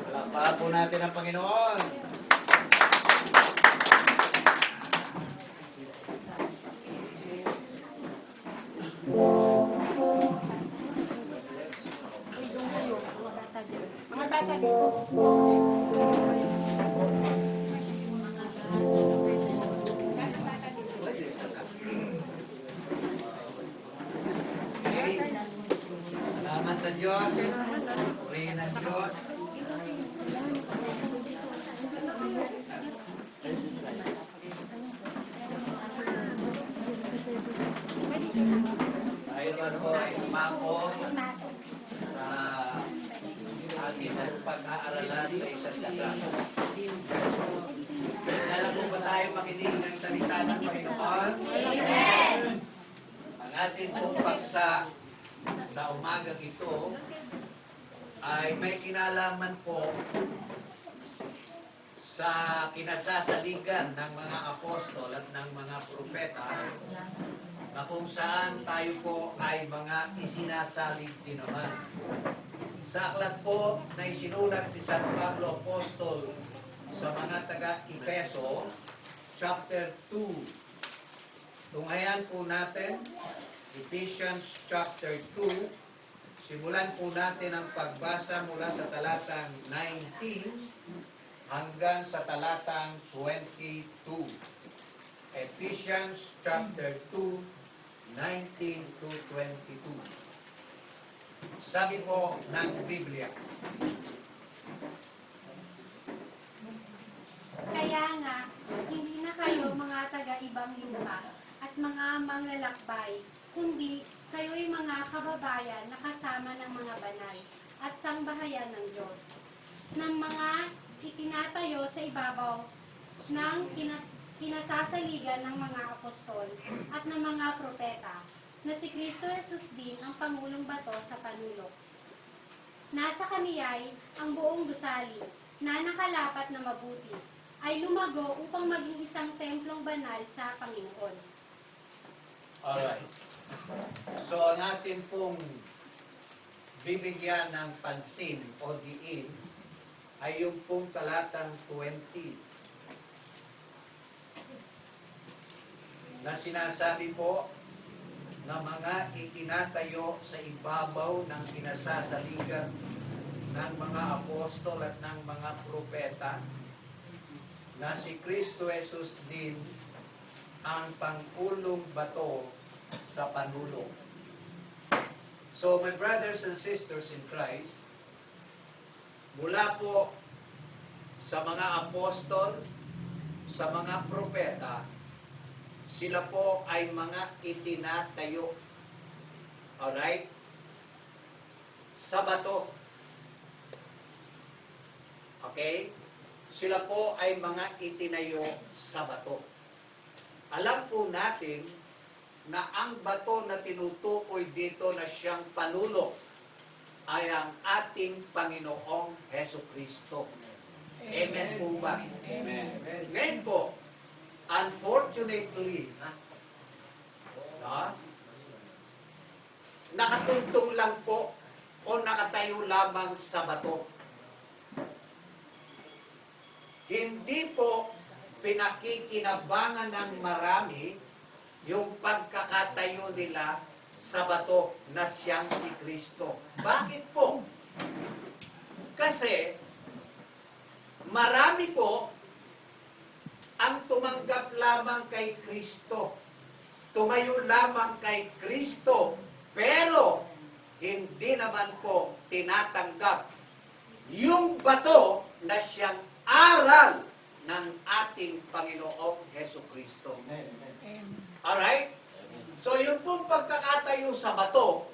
Palakpakan po natin ang Panginoon. Mga bata dito. Okay. Salamat sa Diyos. Purihin ang Diyos. Tayo naman po ay sumako sa ating pag-aaralan sa isa't isa. Alam mo ba tayo makinig ng salita ng Panginoon? Amen! Ang ating pong paksa sa umagang ito ay may kinalaman po sa kinasasaligan ng mga apostol at ng mga propeta na kung saan tayo po ay mga isinasalig din naman. Sa aklat po na isinulat ni San Pablo Apostol sa mga taga-Efeso, chapter 2. Tunghayan po natin, Ephesians chapter 2. Simulan po natin ang pagbasa mula sa talatang 19 hanggang sa talatang 22. Ephesians chapter 2, 19 to 22. Sabi po ng Biblia, Kaya nga, hindi na kayo mga taga-ibang lupa at mga manglalakbay, kundi kayo'y mga kababayan na kasama ng mga banal at sangbahayan ng Diyos, ng mga itinatayo sa ibabaw ng kinasasaligan ng mga apostol at ng mga propeta, na si Kristo Jesus din ang Pangulong Bato sa panulok. Nasa kaniya'y ang buong gusali na nakalapat na mabuti ay lumago upang maging isang templong banal sa Panginoon. alright. So, ang ating pong bibigyan ng pansin o diin ay yung pong talatang 20 na sinasabi po na mga itinatayo sa ibabaw ng kinasasaligan ng mga apostol at ng mga propeta na si Kristo Jesus din ang pangulong bato sa panulong. So, my brothers and sisters in Christ, mula po sa mga apostol, sa mga propeta, sila po ay mga itinatayo. Alright? Sa bato. Okay? Sila po ay mga itinayo sa bato. Alam po natin na ang bato na tinutukoy dito na siyang panulok ay ang ating Panginoong Hesukristo. Amen po ba? Amen. Ngayon po, unfortunately, nakatuntong lang po o nakatayo lamang sa bato. Hindi po pinakikinabangan ng marami yung pagkakatayo nila sa bato na siyang si Kristo. Bakit po? Kasi marami po ang tumanggap lamang kay Kristo tumayo lamang kay Kristo, pero hindi naman po tinatanggap yung bato na siyang aral ng ating Panginoong Heso Kristo. Alright? So yung pong pagkakatayo sa bato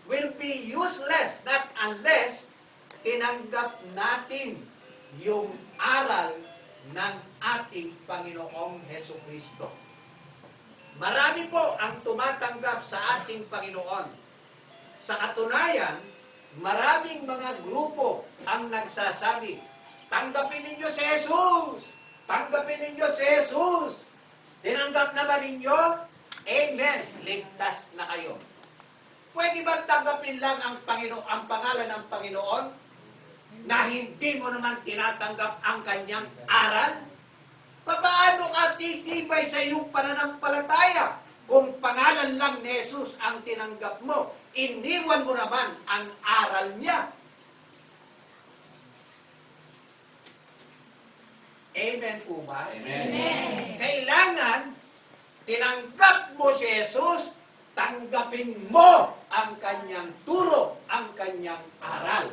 will be useless not unless tinanggap natin yung aral ng ating Panginoong Heso Kristo. Marami po ang tumatanggap sa ating Panginoon. Sa katunayan, maraming mga grupo ang nagsasabi, tanggapin ninyo si Jesus! Tanggapin ninyo si Jesus! Tinanggap naman ninyo? Amen! Ligtas na kayo. Pwede ba tanggapin lang ang pangalan ng Panginoon na hindi mo naman tinatanggap ang kanyang aral? Paano ka titibay sa iyong pananampalataya kung pangalan lang ni Jesus ang tinanggap mo? Iniwan mo naman ang aral niya. Amen po ba? Amen. Kailangan tinanggap mo si Jesus, tanggapin mo ang kanyang turo, ang kanyang aral.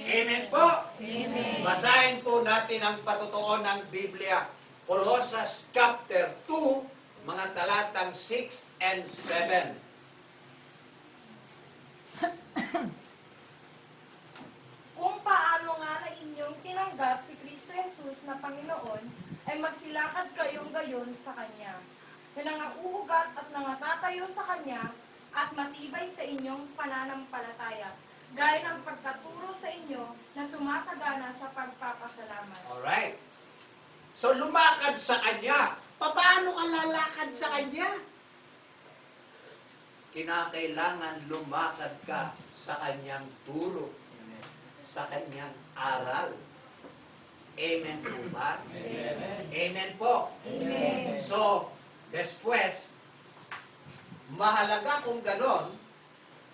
Amen po? Amen. Basahin po natin ang patotoo ng Biblia. Colossus chapter 2, mga talatang 6 and 7. Kung paano nga na inyong tinanggap si Kristo Jesus na Panginoon, ay magsilakad kayong gayon sa Kanya, na nangauugat at nangatatayo sa Kanya, at matibay sa inyong pananampalataya, gaya ng pagkaturo sa inyo na sumasagana sa pagpapasalamat. Alright. So, lumakad sa Kanya. Paano ka lalakad sa Kanya? Kinakailangan lumakad ka sa Kanyang turo, sa Kanyang aral. Amen po ba? Amen. Amen po. Amen. So, después, mahalaga kung ganon,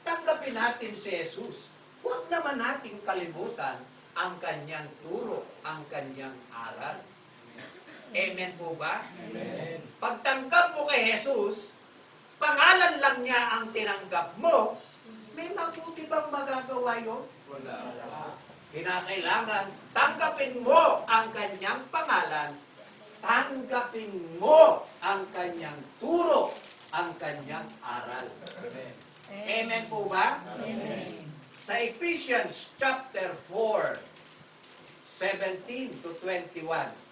tanggapin natin si Jesus. Huwag naman nating kalimutan ang Kanyang turo, ang Kanyang aral. Amen po ba? Amen. Pagtanggap mo kay Jesus, pangalan lang niya ang tinanggap mo, may mabuti bang magagawa yun? Wala. Kinakailangan, tanggapin mo ang kanyang pangalan, tanggapin mo ang kanyang turo, ang kanyang aral. Amen po ba? Amen. Sa Ephesians chapter 4, 17 to 21.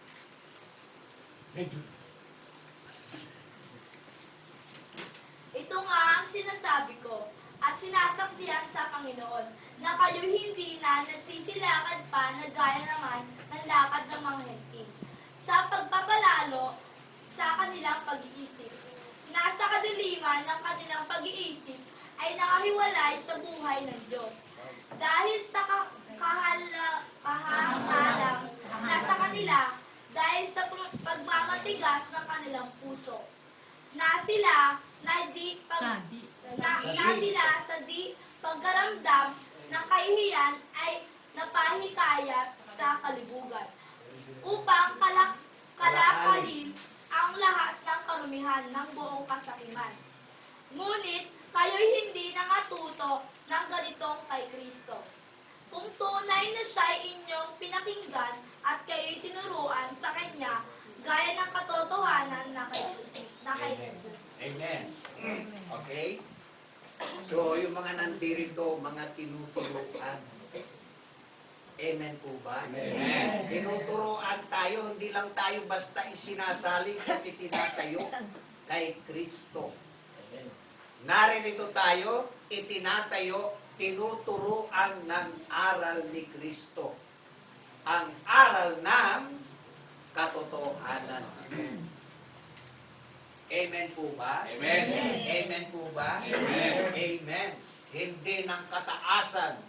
Ito nga ang sinasabi ko at sinasaksihan sa Panginoon na kayo hindi na nagsisilakad pa na gaya naman ng lakad ng mga hentil sa pagpabalalo sa kanilang pag-iisip. Nasa kadiliman ng kanilang pag-iisip ay nakahiwalay sa buhay ng Diyos. Dahil sa kahangalang nasa kanila, dahil sa pagmamatigas ng kanilang puso, na sila na sila sa di pagkaramdam ng kahihiyan ay napahikayat sa kalibugan upang kalakalin ang lahat ng karumihan ng buong kasakiman. Ngunit kayo'y hindi nangatuto ng ganitong kay Kristo. Kung tunay na siya'y inyong pinakinggan at kayo'y tinuruan sa Kanya, gaya ng katotohanan na kay Jesus. Amen. Okay? So, yung mga nandirito, mga tinuturuan. Amen po ba? Amen. Tinuturuan tayo, hindi lang tayo basta isinasaling at itinatayo kay Kristo. Naririto tayo, itinatayo, tinuturuan ng aral ni Kristo. Ang aral ng katotohanan. Amen po ba? Amen. Amen po ba? Amen. Amen. Hindi ng kataasan.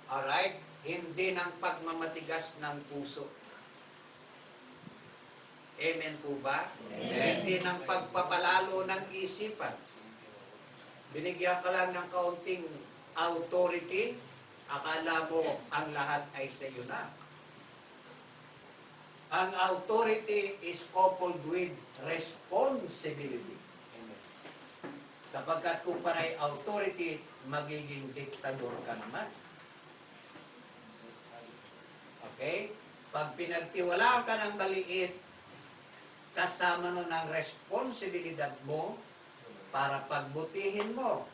Alright? Hindi ng pagmamatigas ng puso. Amen po ba? Amen. Hindi ng pagpapalalo ng isipan. Binigyan ka lang ng kaunting authority, akala mo ang lahat ay sa iyo na. Ang authority is coupled with responsibility. Sapagkat kung panay authority, magiging diktador ka naman. Okay? Pag pinagtiwalaan ka ng maliit, kasama nun ang responsibilidad mo para pagbutihin mo,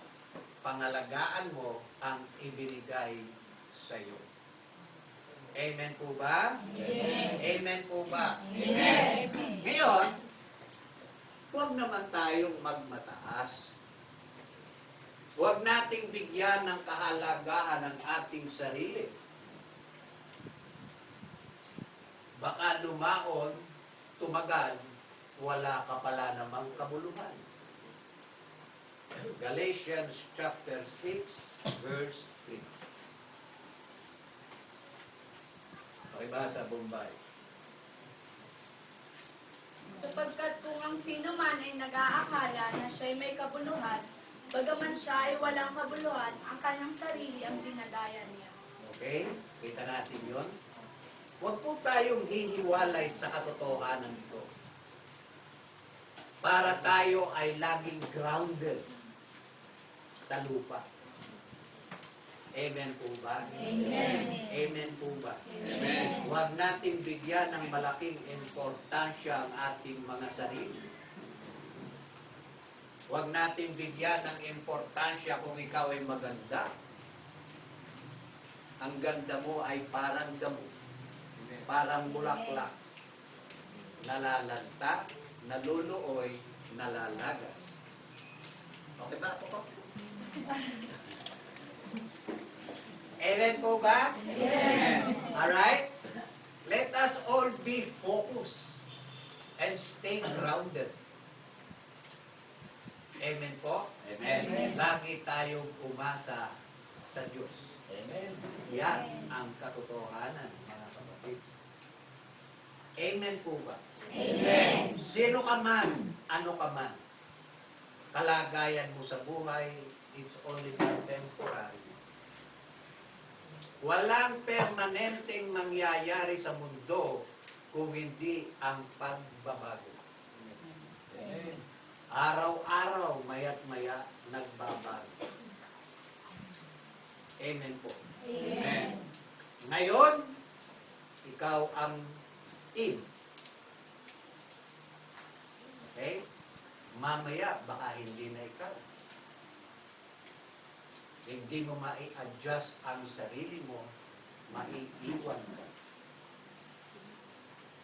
pangalagaan mo ang ibinigay sa iyo. Amen po ba? Amen. Amen po ba? Amen. Ngayon, huwag naman tayong magmataas. Huwag nating bigyan ng kahalagahan ang ating sarili. Baka lumaon, tumagal, wala ka pala namang kabuluhan. Galatians chapter 6, verse 3. Pakibasa, Bombay. Sapagkat kung ang sino man ay nag-aakala na siya'y may kabuluhan, bagaman siya ay walang kabuluhan, ang kanyang sarili ang dinadaya niya. Okay? Kita natin yon. Huwag po tayong hihiwalay sa katotohanan ito. Para tayo ay laging grounded sa lupa. Amen po ba? Amen. Amen po ba? Amen. Huwag nating bigyan ng malaking importansya ang ating mga sarili. Huwag nating bigyan ng importansya kung ikaw ay maganda. Ang ganda mo ay parang damo, parang bulaklak, nalalanta, naluluoy, nalalagas. Okay ba? Amen po ba? Amen. Alright? Let us all be focused and stay grounded. Amen po? Amen. Lagi tayong umasa sa Diyos. Amen. Yan ang katotohanan, mga kapatid. Amen po ba? Amen. Sino ka man, ano ka man, kalagayan mo sa buhay, it's only temporary. Walang permanenteng mangyayari sa mundo kung hindi ang pagbabago. Amen. Araw-araw, maya't maya, nagbabago. Amen po. Amen. Ngayon, ikaw ang in. Okay? Mamaya, baka hindi na ikaw. Hindi mo mai-adjust ang sarili mo, maiiwan ka.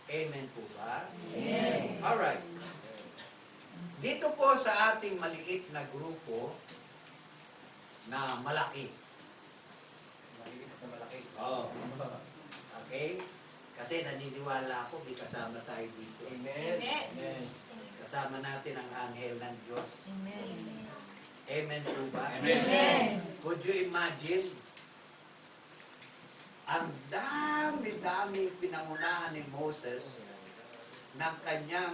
Amen po ba? Amen. Alright. Dito po sa ating maliit na grupo na malaki. Maliit sa malaki. Oh. Okay? Kasi naniniwala ako, may kasama tayo dito. Amen. Amen. Kasama natin ang anghel ng Diyos. Amen. Amen po ba? Amen. Could you imagine? Ang dami-dami pinangunahan ni Moses ng kanyang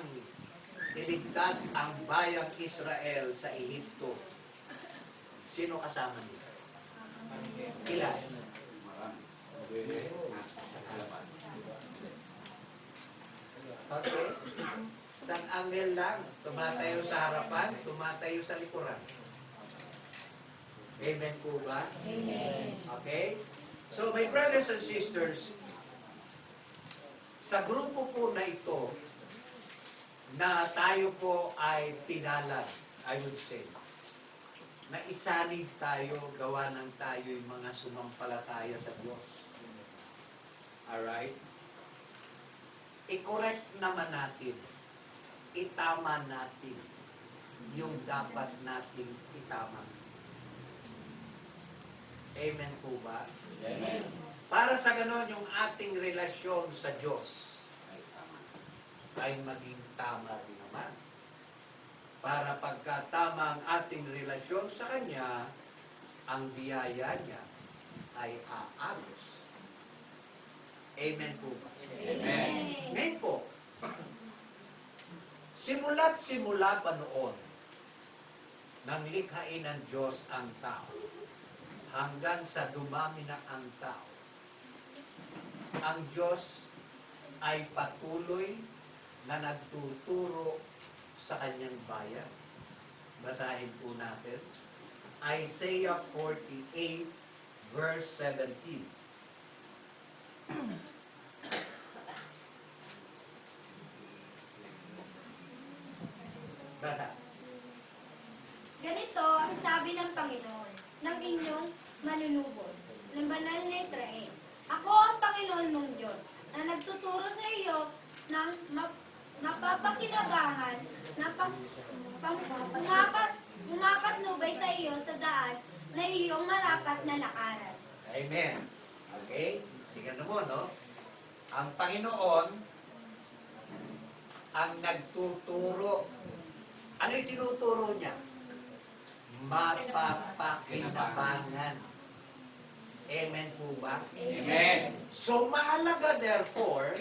iligtas ang bayang Israel sa Ehipto. Sino kasama niya? Ilan? Sa kalaban. Okay? Isang anghel lang, tumatayo sa harapan, tumatayo sa likuran. Amen po ba? Amen. Okay? So, my brothers and sisters, sa grupo po na ito, na tayo po ay pinalad, I would say, na isanib tayo, gawa ng tayo yung mga sumampalataya sa Diyos. Alright? I-correct naman natin, itama natin yung dapat nating itama. Amen po ba? Amen. Para sa ganon, yung ating relasyon sa Diyos ay maging tama din naman. Para pagkatama ang ating relasyon sa Kanya, ang biyaya niya ay aagos. Amen po ba? Amen. Ngayon po, simula't simula pa noon, nang likhain ng Diyos ang tao, hanggang sa dumami na ang tao, ang Diyos ay patuloy na nagtuturo sa kanyang bayan. Basahin po natin. Isaiah 48, verse 17. Basa. Ganito ang sabi ng Panginoon, ng inyong manunubos, ng banal na Israel. Ako ang Panginoon mong Diyos, na nagtuturo sa iyo ng mapapakinabangan na pumapatnubay sa iyo sa daan na iyong marapat na lakaran. Amen. Okay? Tingnan mo, no? Ang Panginoon ang nagtuturo. Ano yung tinuturo niya? Mapapakinabangan. Amen po ba? Amen. So, mahalaga therefore,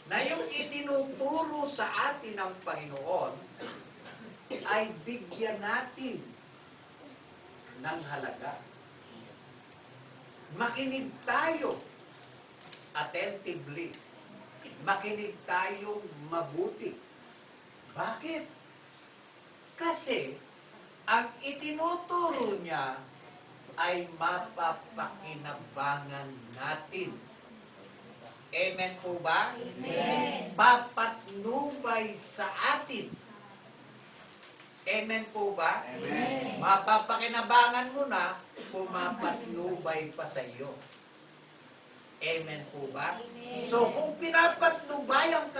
na yung itinuturo sa atin ng Panginoon ay bigyan natin ng halaga. Makinig tayo attentively. Makinig tayong mabuti. Bakit? Kasi ang itinuturo niya ay mapapakinabangan natin. Amen po ba? Amen. Papatnubay sa atin. Amen po ba? Amen. Mapapakinabangan mo na, pumapatnubay pa sa iyo. Amen po ba? Amen. So, kung pinapatnubayan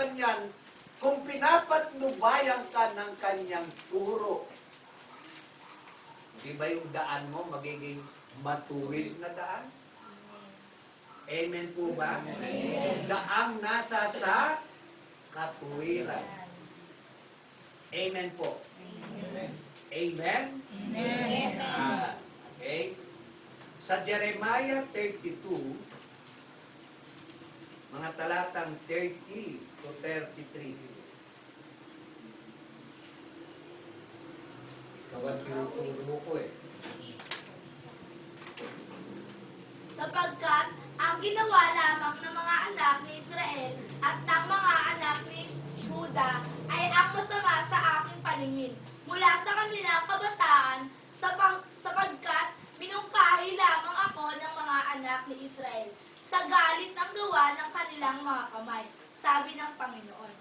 ka ng kanyang turo, di ba yung daan mo magiging matuwid na daan? Amen po ba? Amen. Daang nasa sa katuwiran. Amen po. Amen? Amen. Okay? Sa Jeremiah 32, mga talatang 30 to 33. Ikaw ang tinuturo ko eh. Sapagkat ang ginawa lamang ng mga anak ni Israel at ng mga anak ni Juda ay ang masama sa aking paningin mula sa kanilang kabataan sapagkat minungkahi lamang ako ng mga anak ni Israel sa galit ng gawa ng kanilang mga kamay, sabi ng Panginoon.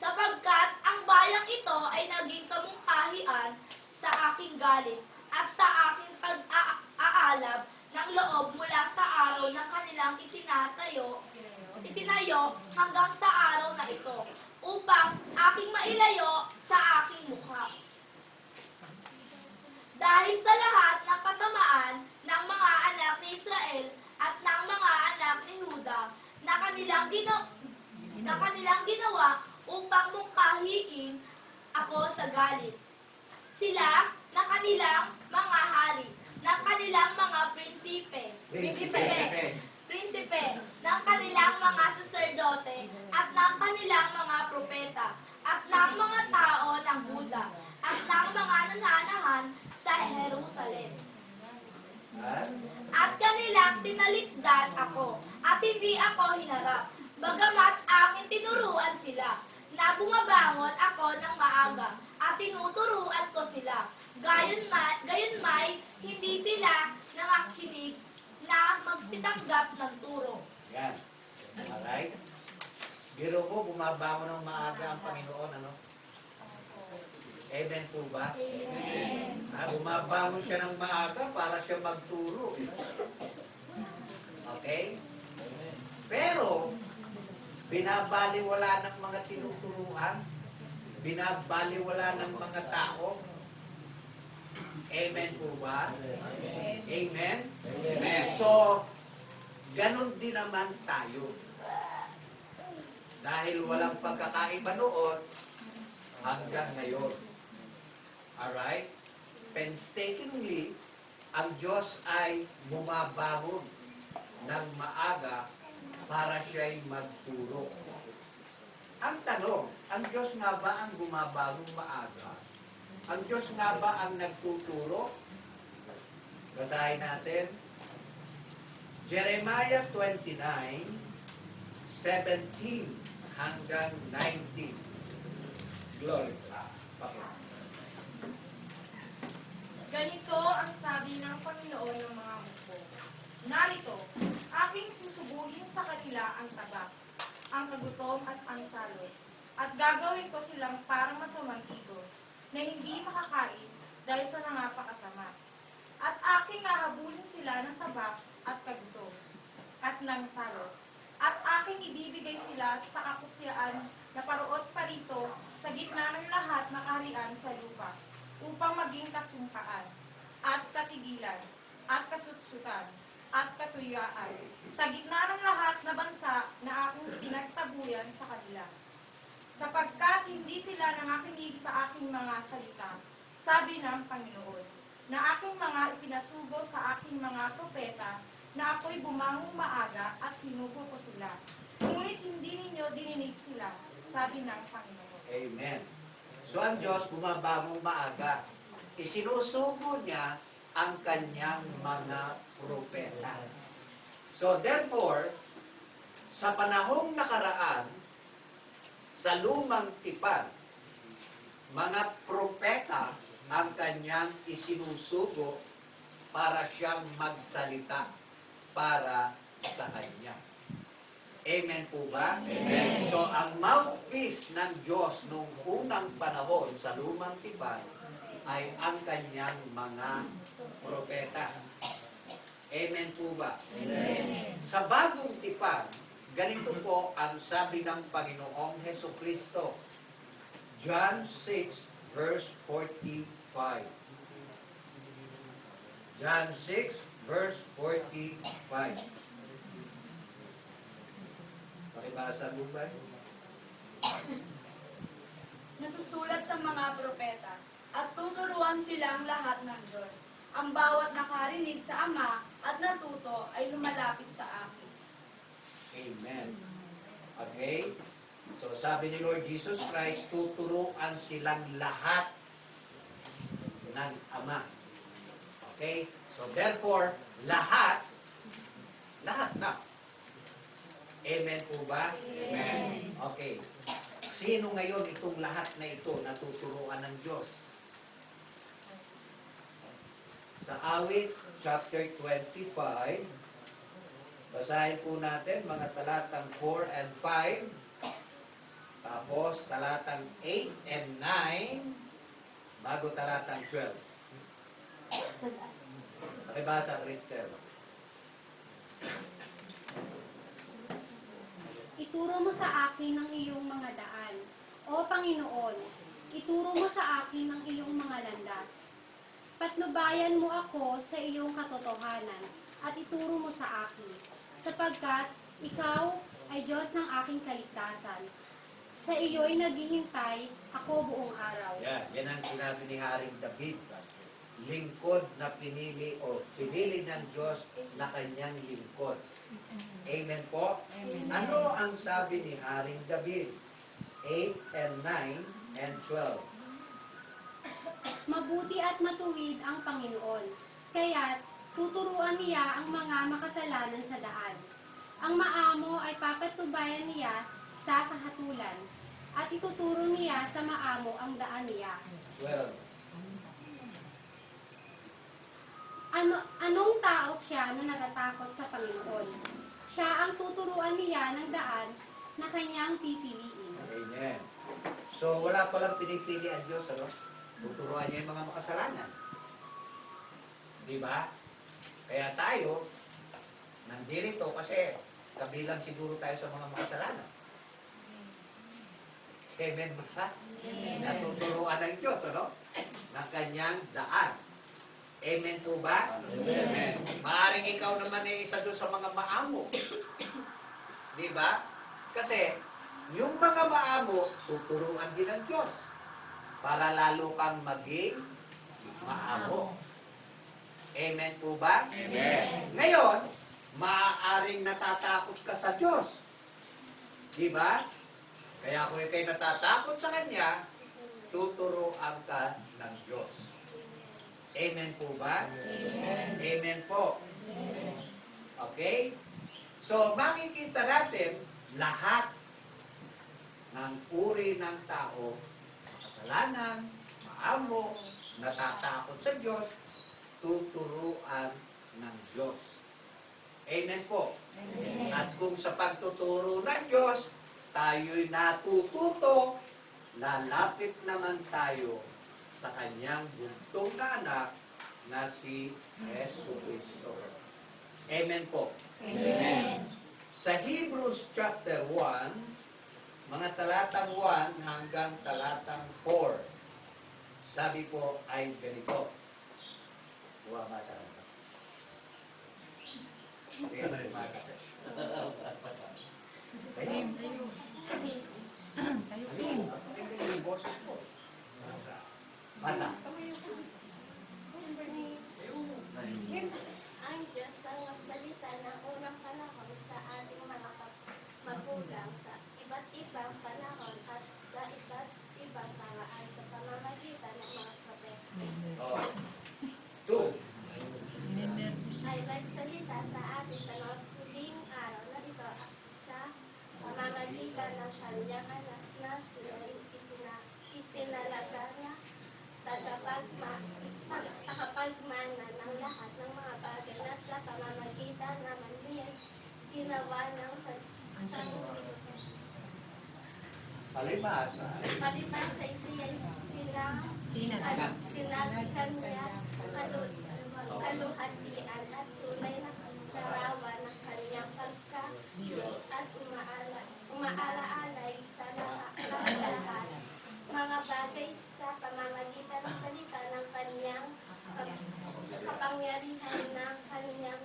Sapagkat ang bayang ito ay naging kamungkahian sa aking galit at sa aking pag-aalab ng loob mula sa araw ng kanilang itinayo hanggang sa araw na ito, upang aking mailayo sa aking mukha. Dahil sa lahat ng kasamaan ng mga anak ni Israel at ng mga anak ni Juda na kanilang ginawa upang mungkahiin ako sa galit. Sila na kanilang mga hari, ng kanilang mga prinsipe, ng kanilang mga saserdote, at ng kanilang mga propeta, at ng mga tao ng Buda, at ng mga nananahan sa Jerusalem. At kanilang tinalikdan ako, at hindi ako hinarap, bagamat aking tinuruan sila, na bumabangon ako ng maaga, at tinuturuan ko sila. Gayunmay, hindi sila nangakinig na magsitanggap ng turo. Yan. Alright? Biro ko, bumabangon ng maaga ang Panginoon, ano? Amen po ba? Amen. Bumabangon siya ng maaga para siya magturo. Okay? Pero, binabaliwala ng mga tinuturuan, binabaliwala ng mga tao. Amen po ba? Amen? Amen. So, ganun din naman tayo. Dahil walang pagkakaiba noon, hanggang ngayon. Alright? Painstakingly, ang Diyos ay bumabangon ng maaga para siya'y magturo. Ang tanong, ang Diyos nga ba ang bumabagong maaga? Ang Diyos nga ba ang nagtuturo? Basahin natin. Jeremiah 29, 17 hanggang 19. Glory. Bakit? Panginoon ng mga hukbo. Narito, aking susubuhin sa kanila ang taba, ang kagutom at ang salot, at gagawin ko silang parang masamang igos, na hindi makakain dahil sa nangapakasama. At aking hahabulin sila ng taba at kagutom, at ng salot. At aking ibibigay sila sa kakusyaan na paruot parito sa gitna ng lahat ng kaharian sa lupa, upang maging kasumpaan, at katigilan, at kasutsutan, at katuyaan, sa gitna ng lahat na bansa na aking pinagtabuyan sa kanila. Sapagkat hindi sila nangakinig sa aking mga salita, sabi ng Panginoon, na aking mga ipinasugo sa aking mga propeta, na ako'y bumangong maaga at sinugo ko sila. Ngunit hindi ninyo dininig sila, sabi ng Panginoon. Amen. So ang Diyos bumabangong maaga. Isinusugo niya ang kanyang mga propeta. So therefore, sa panahong nakaraan, sa lumang tipan, mga propeta ang kanyang isinusugo para siyang magsalita para sa kanya. Amen po ba? Amen. So, ang mouthpiece ng Diyos nung unang panahon sa lumang tipan ay ang kanyang mga propeta. Amen po ba? Amen. Sa bagong tipan, ganito po ang sabi ng Panginoong Hesukristo. John 6, verse 45. John 6, verse 45. Pakibasa mo ba? Nasusulat sa mga propeta, at tuturuan silang lahat ng Diyos. Ang bawat nakarinig sa Ama at natuto ay lumalapit sa akin. Amen. Okay? So sabi ni Lord Jesus Christ, tuturuan silang lahat ng Ama. Okay? So therefore, lahat na. Amen po ba? Amen. Okay. Sino ngayon itong lahat na ito na tuturuan ng Diyos? Sa awit, chapter 25, basahin po natin mga talatang 4 and 5, tapos talatang 8 and 9, bago talatang 12. Pakibasa, Cristel. Ituro mo sa akin ang iyong mga daan. O Panginoon, ituro mo sa akin ang iyong mga landas. Patnubayan mo ako sa iyong katotohanan at ituro mo sa akin, sapagkat ikaw ay Diyos ng aking kaligtasan. Sa iyo'y naghihintay ako buong araw. Yan ang sinabi ni Haring David. Lingkod na pinili o pinili ng Diyos na kanyang lingkod. Amen po? Ano ang sabi ni Haring David? 8 and 9 and 12. Mabuti at matuwid ang Panginoon, kaya't tuturuan niya ang mga makasalanan sa daan. Ang maamo ay papatubayan niya sa kahatulan, at ituturo niya sa maamo ang daan niya. 12. Anong tao siya na natatakot sa Panginoon? Siya ang tuturuan niya ng daan na kanyang pipiliin. Amen. So, wala palang pinipili ang Diyos, ano? Tuturuan niya yung mga makasalanan. Di ba? Kaya tayo, nandito kasi kabilang siguro tayo sa mga makasalanan. Amen ba? Natuturuan ng Diyos, ano? Na kanyang daan. Amen po ba? Amen. Maaring ikaw naman ay isa doon sa mga maamo. Di ba? Kasi, yung mga maamo, tuturuan din ng Diyos para lalo kang maging maamo. Amen po ba? Amen. Ngayon, maaaring natatakot ka sa Diyos. Di ba? Kaya kung ikay natatakot sa Kanya, tuturuan ka ng Diyos. Amen po ba? Amen. Amen po. Okay? So, makikita natin lahat ng uri ng tao, makasalanan, maamo, natatakot sa Diyos, tuturuan ng Diyos. Amen po. At kung sa pagtuturo ng Diyos, tayo'y natututo, lalapit naman tayo sa kanyang buntong na anak na si Yesu Cristo. Amen po. Amen. Sa Hebrews chapter 1, mga talatang 1 hanggang talatang 4, sabi po ay ganito. Bumabasa ka na. Kaya na bumabasa ka. Tayo. Tayo. Yung boses mo. Basa. Ang Diyos ang nagsalita ng unang panahon sa ating mga magulang sa iba't ibang panahon at sa iba't ibang paraan sa pamamagitan ng mga propeta. Oh. Two. Ay nagsalita sa atin sa mga huling araw na ito sa pamamagitan ng kanyang anak na siya'y itinalaga na tagapagmana ng lahat ng mga bagay na sa pamamagitan naman niya ginawa ng Palibasa. palibasa siya'y sinagkan niya kaluhatian at tunay na larawan ng kanyang pagka-Diyos at umaalaalay sa lahat mga bagay sa pamamagitan ng salita ng kanyang kapangyarihan ng kanyang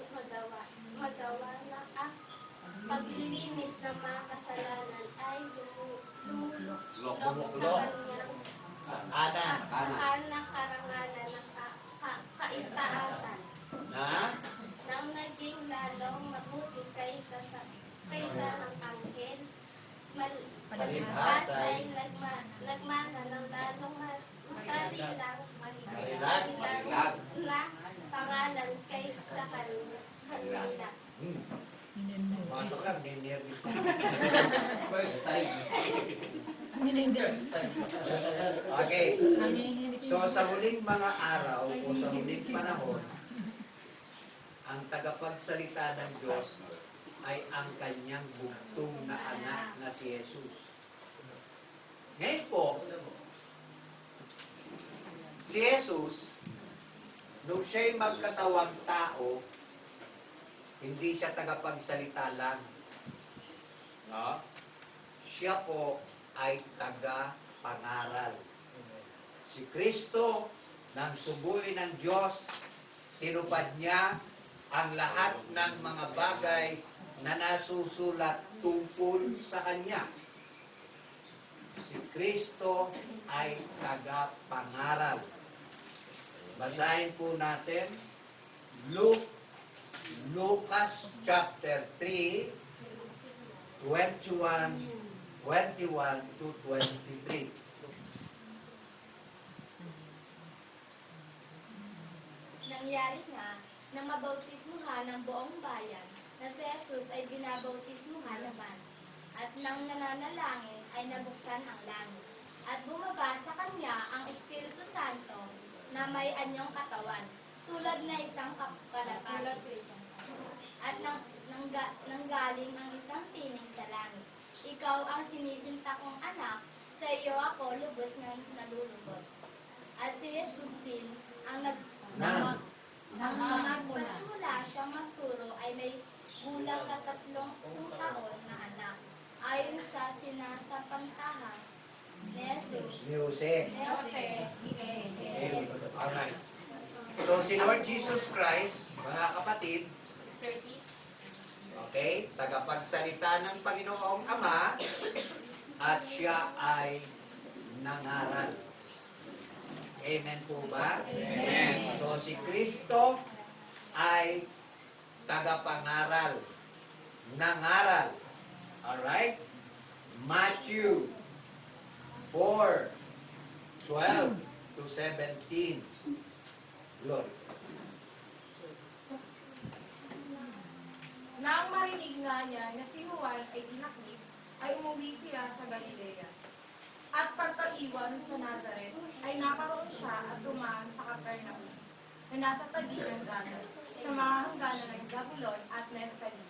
magawa na ang paglilinis ng mga kasalanan ay lumulok sa kanyang anak karangalan ng kaitaasan Na? nang naging lalong mabuti kaysa ng anghel Palibhasa ay nagmana ng lalong masarilang Malilag. na pangalan kaysa kanila. Masok lang, ninervous na. First time. Okay. So sa huling mga araw o sa huling panahon, ang tagapagsalita ng Diyos ay ang kanyang bugtong na anak na si Jesus. Ngayon po, si Jesus, nung siya'y magkatawang tao, hindi siya tagapagsalita lang. No? Siya po ay taga-pangaral. Si Kristo, nang subuin ng Diyos, tinupad niya ang lahat ng mga bagay na nasusulat tungkol sa Kanya. Si Kristo ay taga-pangaral. Basahin po natin Lucas chapter 3, 21 to 23. Nangyari nga na mabautismuhan ng buong bayan na si Jesus ay binabautismuhan naman. At nang nananalangin ay nabuksan ang langit. At bumaba sa kanya ang Espiritu Santo na may anyong katawan, tulad na isang kalapati. At nanggaling ang isang tinig sa langit. Ikaw ang sinisinta kong anak, sa iyo ako lubos na nalulubot. At si Jesus din ang magpasula siyang magturo ay may gulang na 3 taon na anak. Ayon sa sinasapantahan ni Jesus. Ni Jose. Ni Alright. So, si Lord Jesus Christ, mga kapatid, okay, tagapagsalita ng Panginoong Ama, at siya ay nangaral. Amen po ba? Amen. So, si Kristo ay tagapangaral. Nangaral. Alright? Matthew 4:12 to 17. Glory. Nang marinig nga niya na si Juan ay dinakip, ay umuwi siya sa Galilea. At pagkaiwan sa Nazaret, ay nakaroon siya at dumaan sa Capernaum. na nasa tabi ng dagat, sa mga hangganan ng Zabulon at Neftali,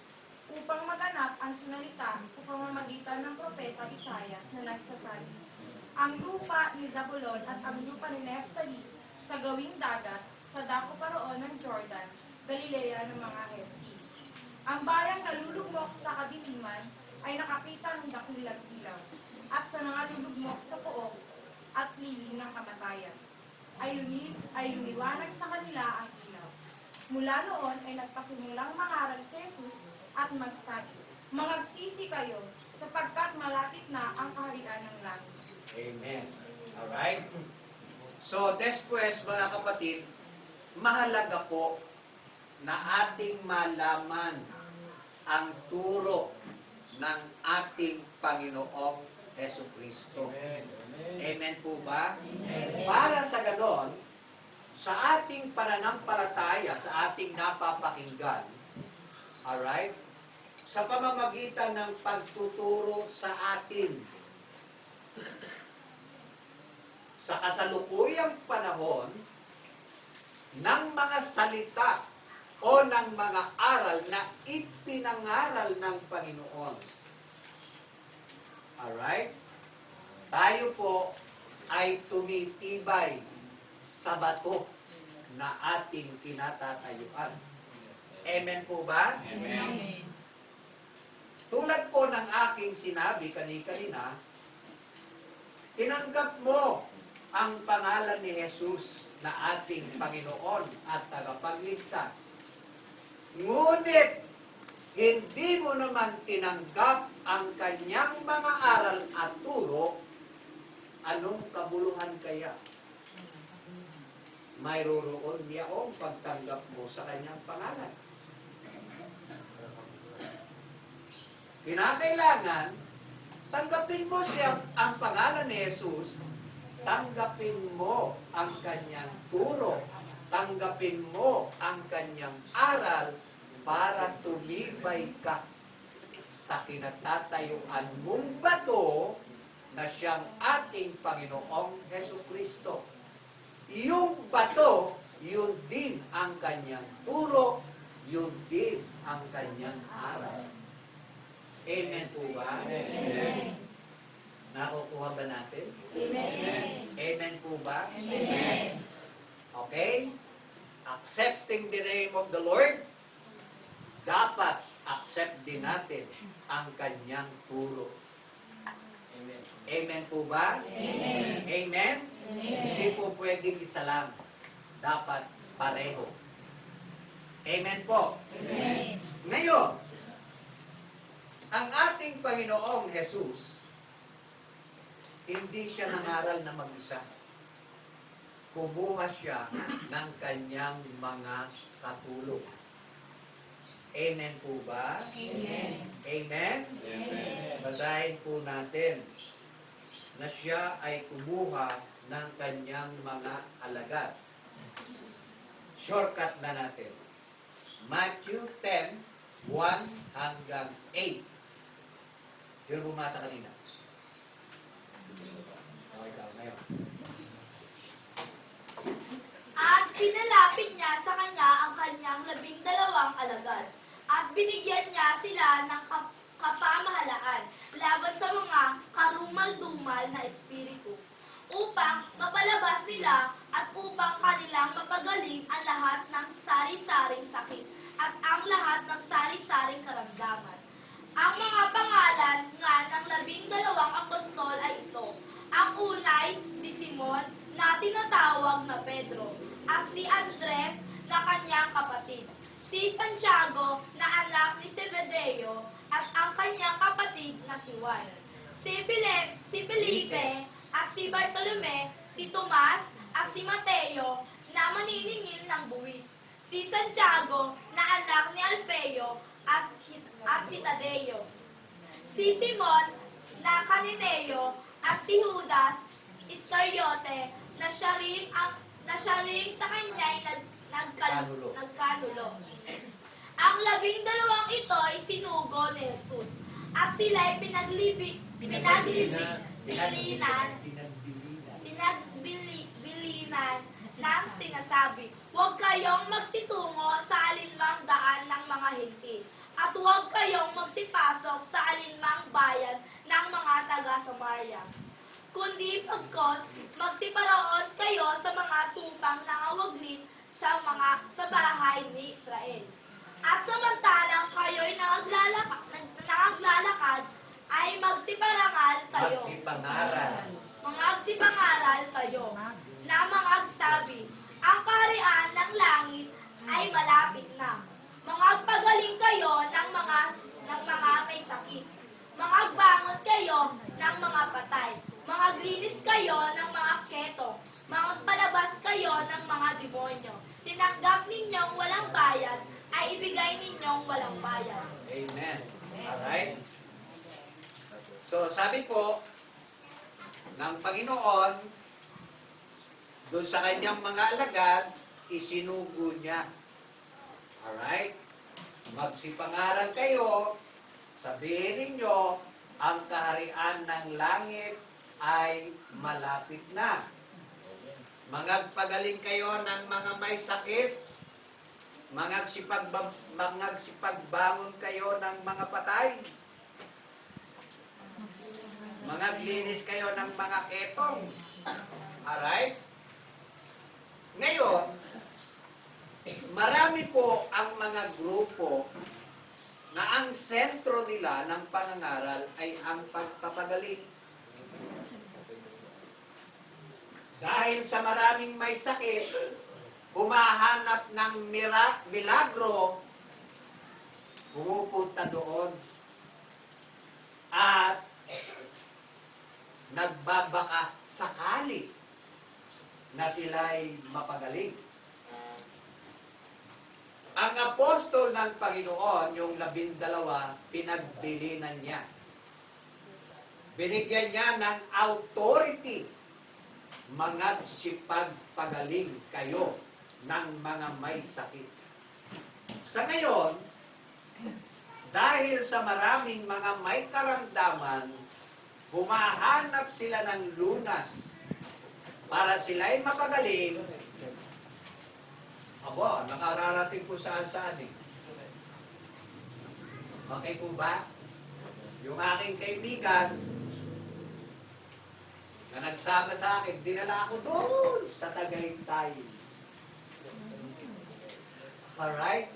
upang maganap ang sinalita sa pamamagitan ng propeta Isaiah na nagsasabi, ang lupa ni Zabulon at ang lupa ni Neftali sa gawing dagat, sa dako paroon ng Jordan, Galilea ng mga Heti. Ang bayang nalulugmok sa kadiliman ay nakakita ng dakilang ilaw, at sa nangalulugmok sa pook at lilim ng kamatayan, ay lumiwanag sa kanila ang ilaw. Mula noon ay nagpasimulang mangaral si Jesus at magsabi, Mangagsisi kayo, sapagkat malapit na ang kaharian ng langit. Amen. Alright? So, después, mga kapatid, mahalaga po na ating malaman ang turo ng ating Panginoong Jesucristo. Amen po ba? Para sa ganon, sa ating pananampalataya, sa ating napapakinggan, alright, sa pamamagitan ng pagtuturo sa atin, sa kasalukuyang panahon, ng mga salita o ng mga aral na ipinangaral ng Panginoon. Alright? Tayo po ay tumitibay sa bato na ating kinatatayuan. Amen po ba? Amen. Tulad po ng aking sinabi kanina, tinanggap mo ang pangalan ni Jesus na ating Panginoon at tagapagligtas. Ngunit, hindi mo naman tinanggap ang kanyang mga aral at turo, anong kabuluhan kaya? Mayroon niyang pagtanggap mo sa kanyang pangalan. Kinakailangan, tanggapin mo siya ang pangalan ni Jesus, tanggapin mo ang kanyang turo, tanggapin mo ang kanyang aral para tumibay ka sa kinatatayuan mong bato na siyang ating Panginoong Jesucristo. Yung bato, yun din ang kanyang turo, yun din ang kanyang aral. Amen po ba? Amen. Nakukuha ba natin? Amen. Amen po ba? Amen. Okay? Accepting the name of the Lord, dapat accept din natin ang kanyang turo. Amen. Amen po ba? Amen. Amen? Amen. Hindi po pwedeng isa lang. Dapat pareho. Amen po? Amen. Ngayon, ang ating Panginoong Jesus, hindi siya nangaral na mag-isa. Kumuha siya ng kanyang mga katulong. Amen po ba? Amen. Amen? Amen. Basahin po natin na siya ay kumuha ng kanyang mga alagad. Shortcut na natin. Matthew 10, 1 hanggang 8. Sino bumasa kanina? Okay, ikaw ngayon. At pinalapit niya sa kanya ang kanyang 12 alagad. At binigyan niya sila ng kapamahalaan laban sa mga karumal-dumal na espiritu, upang mapalabas nila at upang kanilang mapagaling ang lahat ng sari-saring sakit at ang lahat ng sari-saring karamdaman. Ang mga pangalan nga ng 12 apostol ay ito. Ang unay, si Simon, na tinatawag na Pedro, at si Andres na kanyang kapatid, si Santiago na anak ni Zebedeo at ang kanyang kapatid na si Juan, si Felipe at si Bartolome, si Tomas at si Mateo na maniningil ng buwis, si Santiago na anak ni Alfeo at si Tadeo, si Simon na Cananeo at si Judas Iscariote na siya rin sa kanya'y nagkanulo. Ang 12 ito ay sinugo ni Jesus at sila'y pinagbilinan ng sinasabi, huwag kayong magsitungo sa alinmang daan ng mga hinti, at huwag kayong magsipasok sa alinmang bayan ng mga taga-Samaria. Kundi pagkos, magsiparoon kayo sa mga tupang nangawaglit sa bahay ni Israel. At samantalang kayo'y nangaglalakad, ay magsiparangal kayo. Magsipangaral kayo na magsabi, ang kaharian ng langit ay malapit na. Magpagaling kayo ng mga may sakit. Magbangon kayo ng mga patay. Maglinis kayo ng mga ketong. Magpalabas kayo ng mga demonyo. Tinanggap ninyong walang bayad, ay ibigay ninyong walang bayad. Amen. Alright? So, sabi po, ng Panginoon, doon sa kanyang mga alagad, isinugo niya. Alright? Magsipangaral kayo, sabihin ninyo, ang kaharian ng langit ay malapit na. Magpagaling kayo ng mga may sakit, magsipagbangon kayo ng mga patay, maglinis kayo ng mga ketong. Alright? Ngayon, marami po ang mga grupo na ang sentro nila ng pangangaral ay ang pagpapagaling. Dahil sa maraming may sakit, humahanap ng milagro, pumupunta doon. At nagbabaka sakali na sila'y mapagaling. Ang apostol ng Panginoon, yung 12, pinagbilinan niya. Binigyan niya ng authority, magsipagpagaling kayo ng mga may sakit. Sa ngayon, dahil sa maraming mga may karamdaman, humahanap sila ng lunas para sila'y mapagaling. Aba, nakararating po saan-saan eh. Okay po ba? Yung aking kaibigan na nagsama sa akin, dinala ako doon sa Tagaytay. Alright?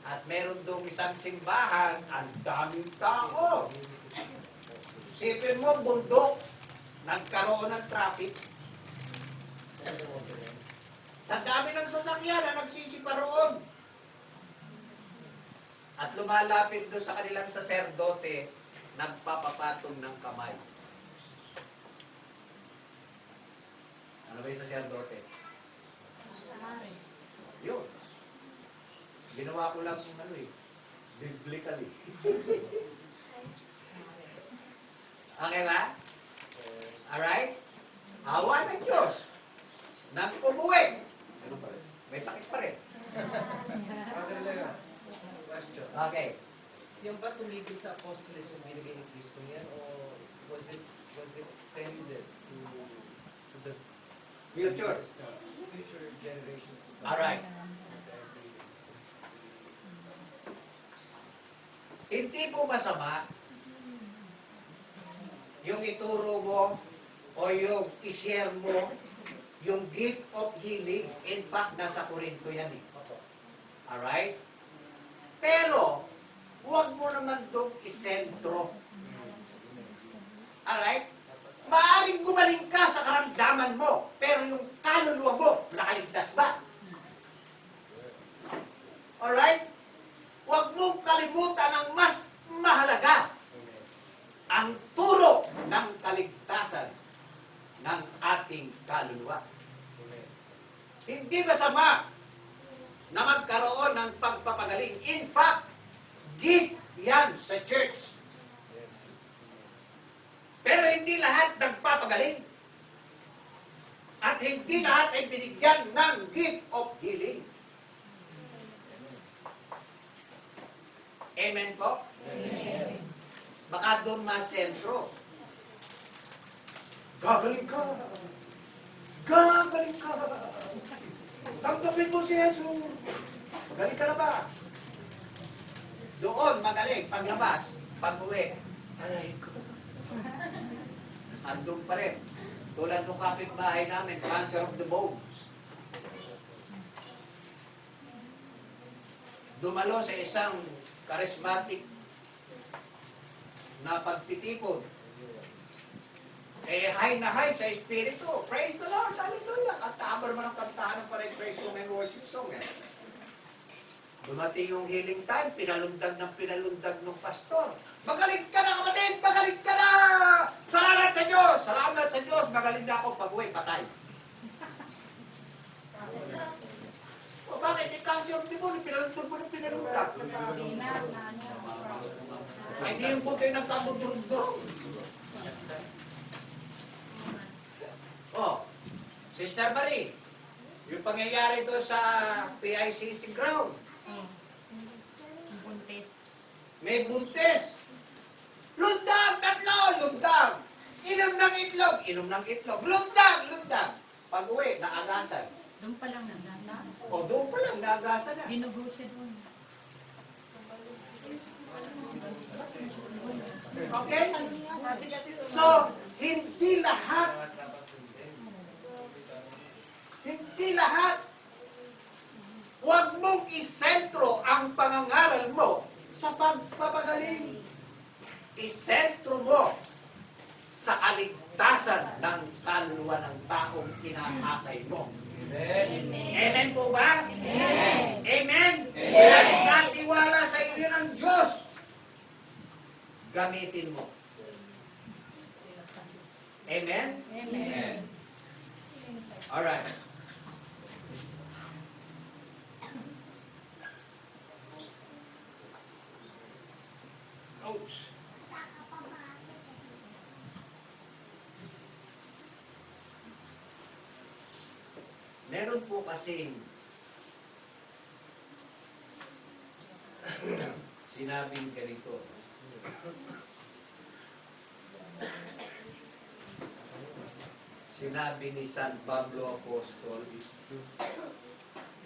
At meron doon isang simbahan, ang daming tao. Sipin mo, bundok, nagkaroon ng traffic. Sa dami ng sasakyan na nagsisiparoon. At lumalapit doon sa kanilang saserdote, nagpapapatong ng kamay. Ano ba yung saserdote? Yun. Ginawa ko lang yung biblically. Okay ba? Alright? Awa ng Diyos. Nang umuwi. May sakit pa rin. Okay. Yung ba tumigil sa apostoles yung binigay ni Kristo yan o was it extended to the Future. future generations? Alright. Hindi po masama yung ituro mo o yung i-share mo yung gift of healing. In fact, nasa Korinto yan eh. Alright? Pero, huwag mo naman doon isentro. Alright? Maaring gumaling ka sa karamdaman mo, pero yung kaluluwa mo, nakaligtas ba? Alright? Huwag mong kalimutan ang mas mahalaga. Ang turo ng kaligtasan ng ating kaluluwa. Hindi masama na magkaroon ng pagpapagaling. In fact, gift yan sa church. Pero hindi lahat nagpapagaling. At hindi lahat ay binigyan ng gift of healing. Amen po? Amen. Baka doon masentro. Gagaling ka! Gagaling ka! Tanggapin mo si Jesus. Magaling ka na ba? Doon, magaling. Paglabas, pag-uwi. Aray ko. Andun pa rin. Tulad ng kapitbahay namin, cancer of the bones. Dumalo sa isang charismatic na pagtitipon. High na high sa espiritu. Praise the Lord, hallelujah. At tabar mo ng kantahan ng parang praise song and worship song. Dumating yung healing time, pinalundag ng pastor. Magaling ka na, kapatid! Magaling ka na! Salamat sa Diyos! Salamat sa Diyos! Magaling na ako pag-uwi, patay. O bakit? Cancer of the bone, pinalundag mo ng pinalundag. Ay, hindi yung puti nagkakudurog-durog. Oh, Sister Marie, yung pangyayari doon sa PICC ground, Buntis. may buntis. Lundag, tatlo, lundag. Inom ng itlog. Lundag. Pag-uwi, naagasan. Doon pa lang nagana. O, doon pa lang, naagasan na. Dinugo siya doon. Okay? So, hindi lahat. Huwag mong isentro ang pangangaral mo sa pagpapagaling. Isentro mo sa kaligtasan ng kaluluwa ng taong kinakakay mo. Amen. Amen po ba? Amen. Amen? Amen. Natiwala sa iyo ng Diyos. Gamitin mo. Amen? Amen. Alright. Ouch. Meron po kasing sinabing ganito. Sinabi ni San Pablo Apostol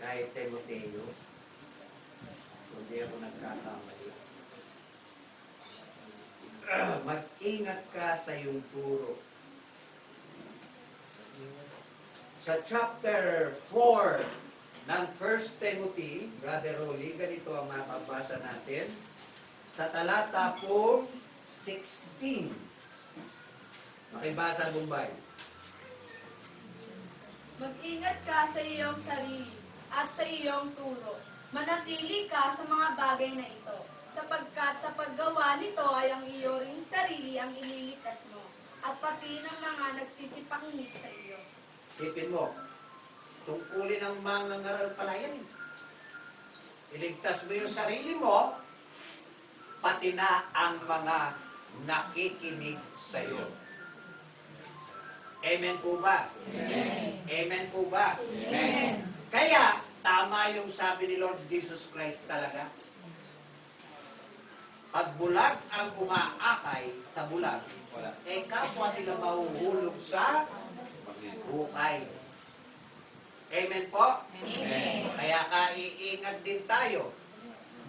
kay Timoteo, hindi ako nagkakamali. Mag-ingat ka sa iyong turo. Sa chapter 4 ng 1 Timothy, Brother Rolly, ganito ang mapapasa natin. Sa talata pong 16. Makibasa Bombay. Mag-ingat ka sa iyong sarili at sa iyong turo. Manatili ka sa mga bagay na ito, sapagkat sa paggawa nito ay ang iyo ring sarili ang ililigtas mo, at pati ng mga nagsisipangnig sa iyo. Sipin mo, tungkulin ng mga ngaral pala yan. Iligtas mo yung sarili mo, pati na ang mga nakikinig sa iyo. Amen po ba? Amen. Amen po ba? Amen. Kaya, tama yung sabi ni Lord Jesus Christ talaga. Pag bulag ang umaakay sa bulag, kapwa sila mahuhulog sa bukay. Amen po? Amen. Kaya iingat din tayo.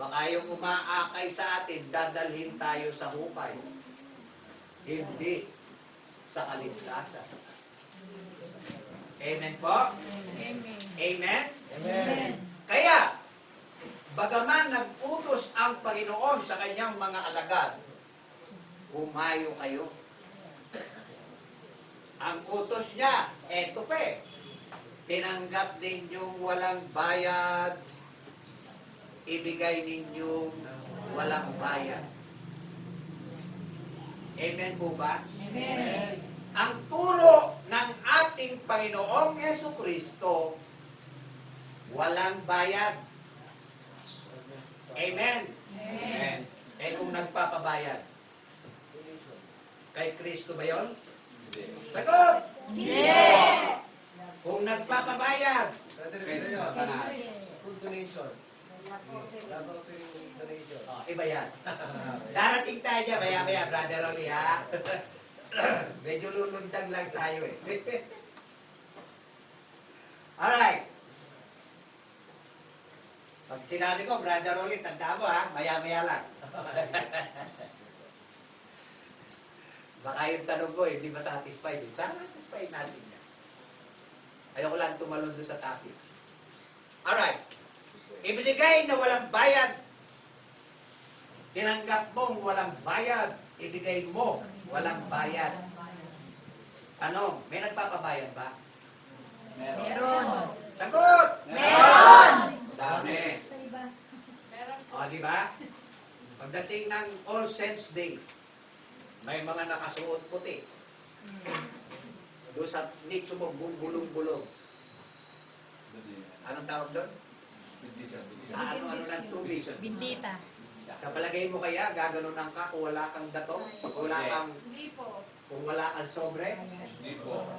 Baka yung umaakay sa atin, dadalhin tayo sa hukay. Hindi sa kaligtasan. Amen po? Amen? Amen. Kaya, bagaman nag-utos ang Panginoon sa kanyang mga alagad, humayo kayo. Ang utos niya, eto pa eh. Tinanggap ninyong walang bayad, ibigay ninyong walang bayad. Amen po ba? Amen. Ang turo ng ating Panginoong Jesucristo, walang bayad. Amen? Amen. Kung nagpapabayad. Kay Kristo ba yun? Sagot! Hindi. Kung nagpapabayad. Brother, Kay Brother, Satanas. Food donation. Laboratory donation. Oh, iba yan. Darating tayo dyan, maya-maya, Brother Rolly, ha? Medyo lulundag lang tayo, eh. Alright. Pag sinabi ko, Brother Rolly, tanda mo ha, maya-maya lang. Baka yung tanong ko, hindi ba satisfied? Sana satisfied natin yan. Ayoko lang tumalon doon sa topic. Alright. Ibinigay na walang bayad. Tinanggap mong walang bayad. Ibigay mo walang bayad. Ano? May nagpapabayad ba? Meron. Sagot! Meron. Dami. O, di ba? Pagdating ng All Saints Day, may mga nakasuot puti. Doon sa nicho mo, bulong-bulong. Anong tawag doon? Ano ng tubig? Bindita. Sa palagay mo kaya, gaganunan ka kung wala kang dato? Kung wala kang, Hindi po. kung wala kang sobre? Hindi po.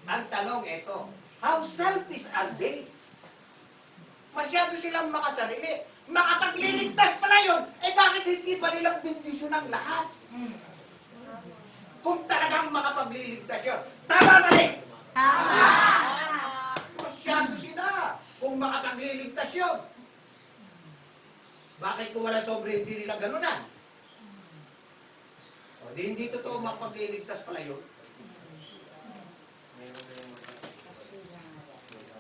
Ang tanong ito, how selfish are they? Masyado silang makasarili. Makapagliligtas pala yun, eh bakit hindi pa nilang bendisyon ng lahat? Kung talagang makapagliligtas yun. Tama ba rin? Tama. Masyado sila kung makapagliligtas yun. Bakit kung wala sobre hindi nila ganunan? O, di hindi totoo makapagliligtas pala yun.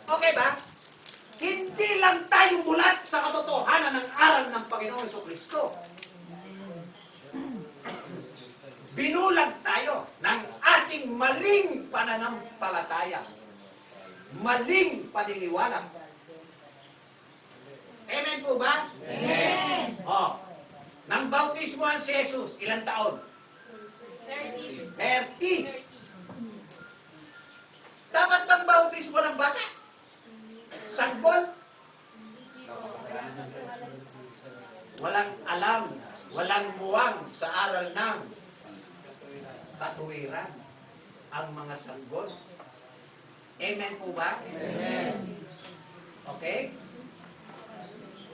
Okay ba? Hindi lang tayo mulat sa katotohanan ng aral ng Panginoon Jesucristo. Binulag tayo ng ating maling pananampalataya. Maling paniniwala. Amen po ba? Amen. O, nang bautismohan si Jesus, ilang taon? 30. 30. Dapat bang bautismo ng bata? Sanggol? Walang alam, walang muwang sa aral ng katuwiran ang mga sanggol. Amen po ba? Amen. Okay?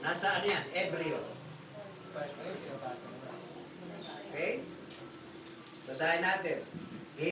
Nasaan yan? Ebreo. Okay? Basahin natin.